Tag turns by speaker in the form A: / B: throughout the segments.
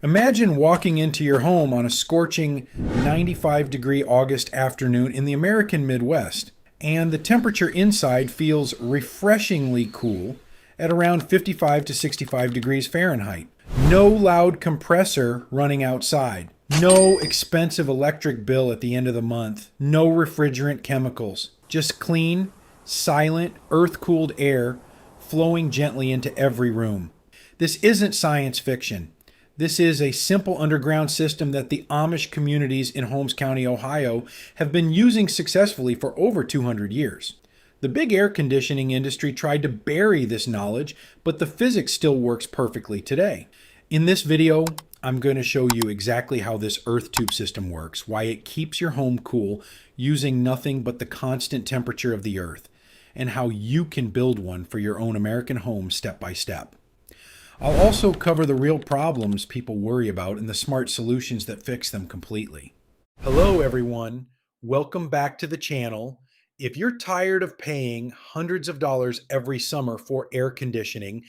A: Imagine walking into your home on a scorching 95-degree August afternoon in the American Midwest, and the temperature inside feels refreshingly cool at around 55 to 65 degrees Fahrenheit. No loud compressor running outside. No expensive electric bill at the end of the month. No refrigerant chemicals. Just clean, silent, earth-cooled air flowing gently into every room. This isn't science fiction. This is a simple underground system that the Amish communities in Holmes County, Ohio, have been using successfully for over 200 years. The big air conditioning industry tried to bury this knowledge, but the physics still works perfectly today. In this video, I'm going to show you exactly how this earth tube system works, why it keeps your home cool using nothing but the constant temperature of the earth, and how you can build one for your own American home step by step. I'll also cover the real problems people worry about and the smart solutions that fix them completely. Hello everyone, welcome back to the channel. If you're tired of paying hundreds of dollars every summer for air conditioning,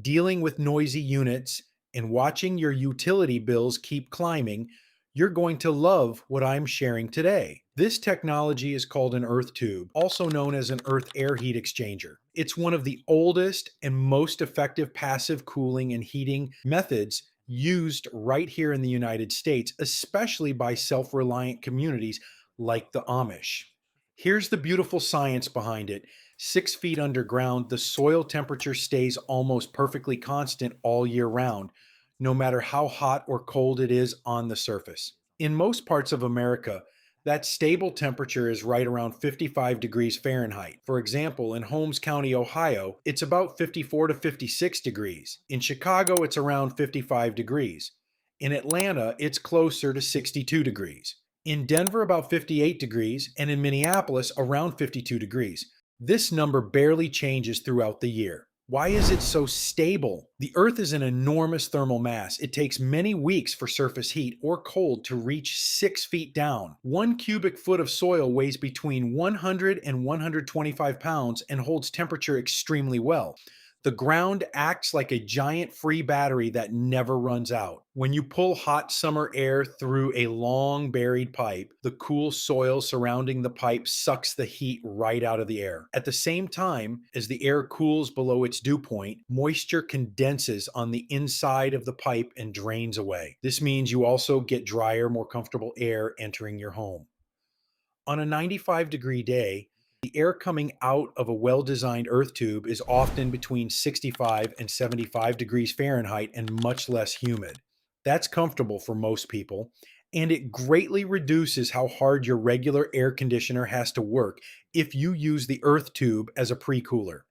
A: dealing with noisy units, and watching your utility bills keep climbing, you're going to love what I'm sharing today. This technology is called an earth tube, also known as an earth air heat exchanger. It's one of the oldest and most effective passive cooling and heating methods used right here in the United States, especially by self-reliant communities like the Amish. Here's the beautiful science behind it. 6 feet underground, the soil temperature stays almost perfectly constant all year round, no matter how hot or cold it is on the surface. In most parts of America, that stable temperature is right around 55 degrees Fahrenheit. For example, in Holmes County, Ohio, it's about 54 to 56 degrees. In Chicago, it's around 55 degrees. In Atlanta, it's closer to 62 degrees. In Denver, about 58 degrees, and in Minneapolis, around 52 degrees. This number barely changes throughout the year. Why is it so stable? The Earth is an enormous thermal mass. It takes many weeks for surface heat or cold to reach 6 feet down. 1 cubic foot of soil weighs between 100 and 125 pounds and holds temperature extremely well. The ground acts like a giant free battery that never runs out. When you pull hot summer air through a long buried pipe, the cool soil surrounding the pipe sucks the heat right out of the air. At the same time, as the air cools below its dew point, moisture condenses on the inside of the pipe and drains away. This means you also get drier, more comfortable air entering your home. On a 95-degree day, the air coming out of a well-designed earth tube is often between 65 and 75 degrees Fahrenheit and much less humid. That's comfortable for most people, and it greatly reduces how hard your regular air conditioner has to work if you use the earth tube as a pre-cooler.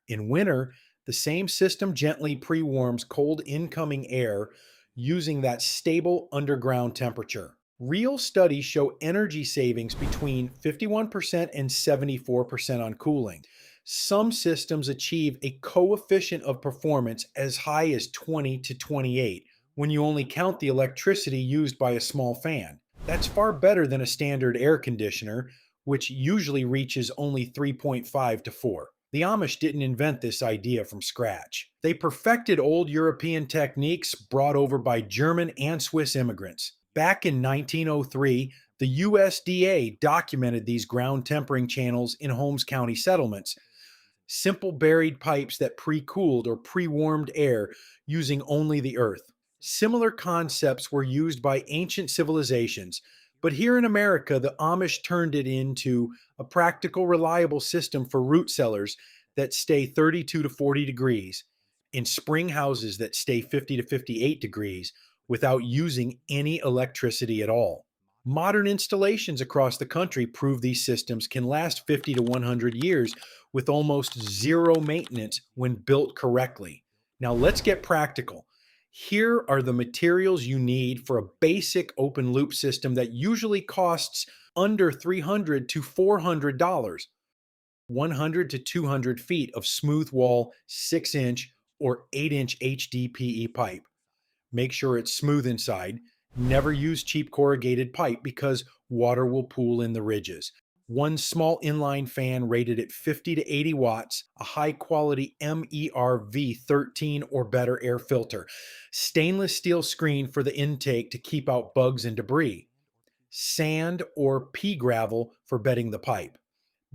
A: In winter, the same system gently pre-warms cold incoming air using that stable underground temperature. Real studies show energy savings between 51% and 74% on cooling. Some systems achieve a coefficient of performance as high as 20 to 28 when you only count the electricity used by a small fan. That's far better than a standard air conditioner, which usually reaches only 3.5 to 4. The Amish didn't invent this idea from scratch. They perfected old European techniques brought over by German and Swiss immigrants. Back in 1903, the USDA documented these ground tempering channels in Holmes County settlements, simple buried pipes that pre-cooled or pre-warmed air using only the earth. Similar concepts were used by ancient civilizations, but here in America, the Amish turned it into a practical, reliable system for root cellars that stay 32 to 40 degrees, in spring houses that stay 50 to 58 degrees, without using any electricity at all. Modern installations across the country prove these systems can last 50 to 100 years with almost zero maintenance when built correctly. Now let's get practical. Here are the materials you need for a basic open loop system that usually costs under $300 to $400. 100 to 200 feet of smooth wall 6-inch or 8-inch HDPE pipe. Make sure it's smooth inside. Never use cheap corrugated pipe because water will pool in the ridges. one small inline fan rated at 50 to 80 watts, a high quality MERV 13 or better air filter, stainless steel screen for the intake to keep out bugs and debris, sand or pea gravel for bedding the pipe,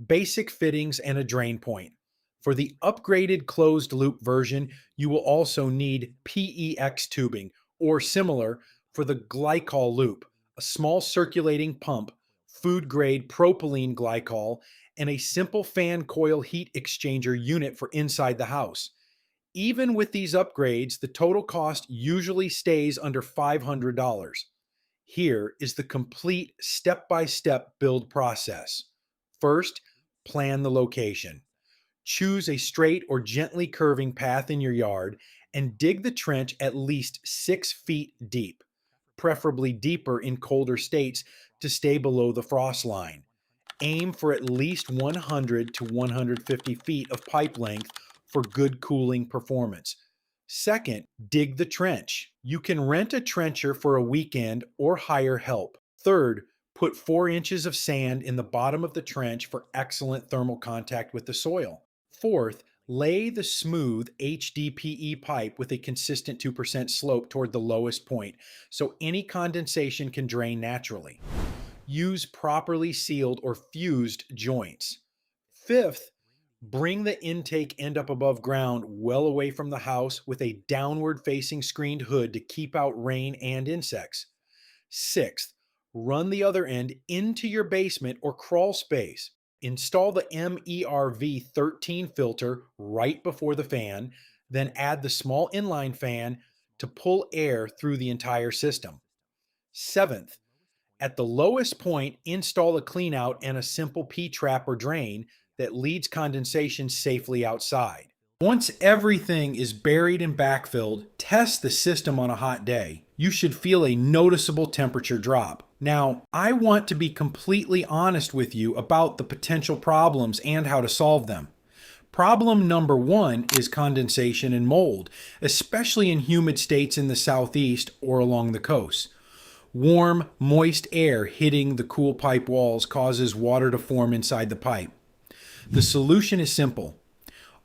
A: basic fittings, and a drain point. For the upgraded closed loop version, you will also need PEX tubing or similar for the glycol loop, a small circulating pump, food grade propylene glycol, and a simple fan coil heat exchanger unit for inside the house. Even with these upgrades, the total cost usually stays under $500. Here is the complete step-by-step build process. First, plan the location. Choose a straight or gently curving path in your yard and dig the trench at least 6 feet deep, preferably deeper in colder states to stay below the frost line. Aim for at least 100 to 150 feet of pipe length for good cooling performance. Second, dig the trench. You can rent a trencher for a weekend or hire help. Third, put 4 inches of sand in the bottom of the trench for excellent thermal contact with the soil. Fourth, lay the smooth HDPE pipe with a consistent 2% slope toward the lowest point so any condensation can drain naturally. Use properly sealed or fused joints. Fifth, bring the intake end up above ground well away from the house with a downward facing screened hood to keep out rain and insects. Sixth, run the other end into your basement or crawl space. Install the MERV 13 filter right before the fan, then add the small inline fan to pull air through the entire system. Seventh, at the lowest point, install a cleanout and a simple P-trap or drain that leads condensation safely outside. Once everything is buried and backfilled, test the system on a hot day. You should feel a noticeable temperature drop. Now, I want to be completely honest with you about the potential problems and how to solve them. Problem number 1 is condensation and mold, especially in humid states in the southeast or along the coast. Warm, moist air hitting the cool pipe walls causes water to form inside the pipe. The solution is simple.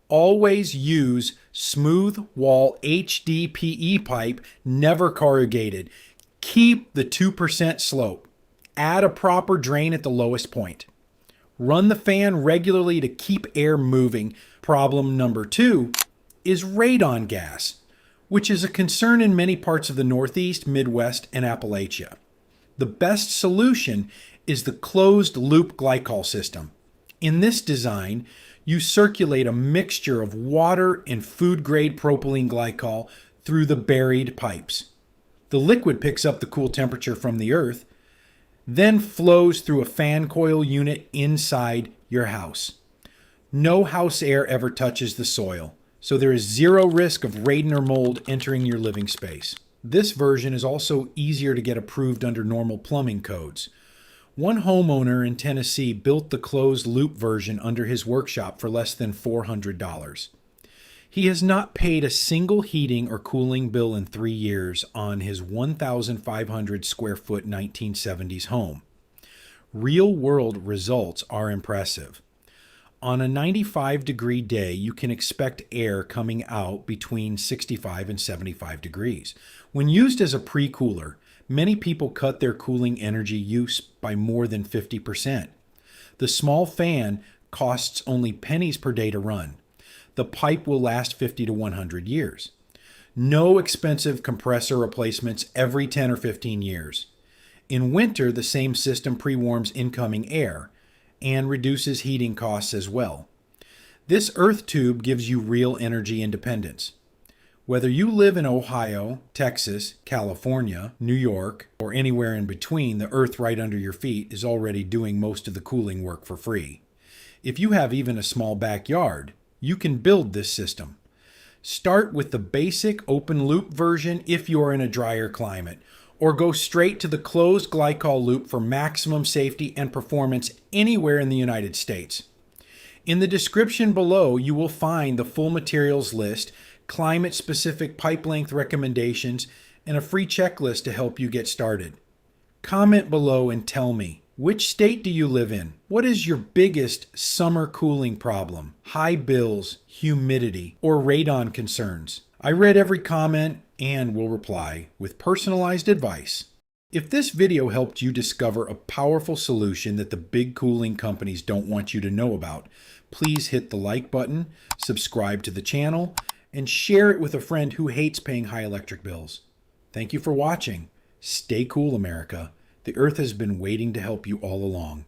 A: Always use smooth wall HDPE pipe, never corrugated. Keep the 2% slope. Add a proper drain at the lowest point. Run the fan regularly to keep air moving. Problem number 2 is radon gas, which is a concern in many parts of the Northeast, Midwest, and Appalachia. The best solution is the closed loop glycol system. In this design, you circulate a mixture of water and food-grade propylene glycol through the buried pipes. The liquid picks up the cool temperature from the earth, then flows through a fan coil unit inside your house. No house air ever touches the soil, so there is zero risk of radon or mold entering your living space. This version is also easier to get approved under normal plumbing codes. One homeowner in Tennessee built the closed loop version under his workshop for less than $400. He has not paid a single heating or cooling bill in 3 years on his 1,500 square foot 1970s home. Real-world results are impressive. On a 95-degree day, you can expect air coming out between 65 and 75 degrees. When used as a pre-cooler, many people cut their cooling energy use by more than 50%. The small fan costs only pennies per day to run. The pipe will last 50 to 100 years. No expensive compressor replacements every 10 or 15 years. In winter, the same system pre-warms incoming air and reduces heating costs as well. This earth tube gives you real energy independence. Whether you live in Ohio, Texas, California, New York, or anywhere in between, the earth right under your feet is already doing most of the cooling work for free. If you have even a small backyard, you can build this system. Start with the basic open loop version if you are in a drier climate, or go straight to the closed glycol loop for maximum safety and performance anywhere in the United States. In the description below, you will find the full materials list, climate-specific pipe length recommendations, and a free checklist to help you get started. Comment below and tell me, Which state do you live in? What is your biggest summer cooling problem? High bills, humidity, or radon concerns? I read every comment and will reply with personalized advice. If this video helped you discover a powerful solution that the big cooling companies don't want you to know about, please hit the like button, subscribe to the channel, and share it with a friend who hates paying high electric bills. Thank you for watching. Stay cool, America. The Earth has been waiting to help you all along.